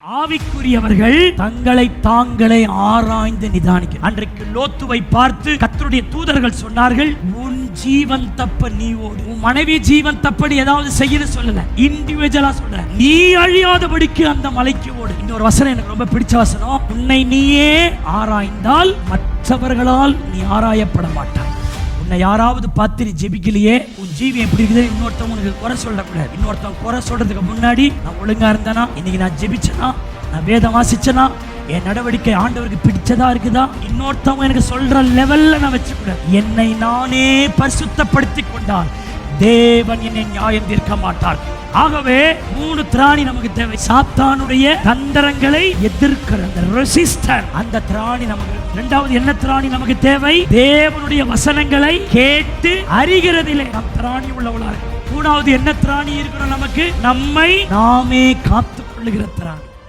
ஆவிக்குரியவர்கள் தங்களை தாங்களே ஆராய்ந்து நிதானிக்க. அன்றைக்கு லோத்துவை பார்த்து கர்த்தருடைய தூதர்கள் சொன்னார்கள், உன் ஜீவன் தப்ப நீ ஓடு. உன் மனைவி ஜீவன் தப்ப நீ ஏதாவது செய்ய சொல்லல, இண்டிவிஜுவலா சொல்ற, நீ அழியாதபடிக்கு அந்த மலைக்கு ஓடு. இன்னொரு வசனம் எனக்கு ரொம்ப பிடிச்ச வசனம், உன்னை நீயே ஆராய்ந்தால் மற்றவர்களால் நீ ஆராயப்பட மாட்டாய். உன்னை யாராவது பார்த்து நீ ஜெபிக்கலையே, உன் ஜீவி எப்படி இருக்குது, இன்னொருத்தவங்க உனக்கு குறை சொல்லக்கூடாது. இன்னொருத்தவங்க குறை சொல்றதுக்கு முன்னாடி நான் ஒழுங்கா இருந்தேனா, இன்னைக்கு நான் ஜெபிச்சனா, நான் வேதம் வாசிச்சனா, என் நடவடிக்கை ஆண்டவருக்கு பிடிச்சதா இருக்குதா, இன்னொருத்தவங்க எனக்கு சொல்ற லெவல்ல நான் வச்சுக்கூடாது. என்னை நானே பரிசுத்தப்படுத்தி கொண்டால் தேவன் என்னை நியாயம் தீர்க்க மாட்டார். ஆகவே 3 திராணி நமக்கு தேவை. சாத்தானுடைய தந்திரங்களை எதிர்க்கிற அந்த ரெசிஸ்டர், அந்த திராணி நமக்கு. இரண்டாவது என்ன திராணி நமக்கு தேவை? தேவனுடைய வசனங்களை கேட்டு அறிகிறதிலே நம் திராணி உள்ளவளாக. 3வது என்ன திராணி இருக்கிறோம் நமக்கு? நம்மை நாமே காத்துக் கொள்ளுகிற திராணி.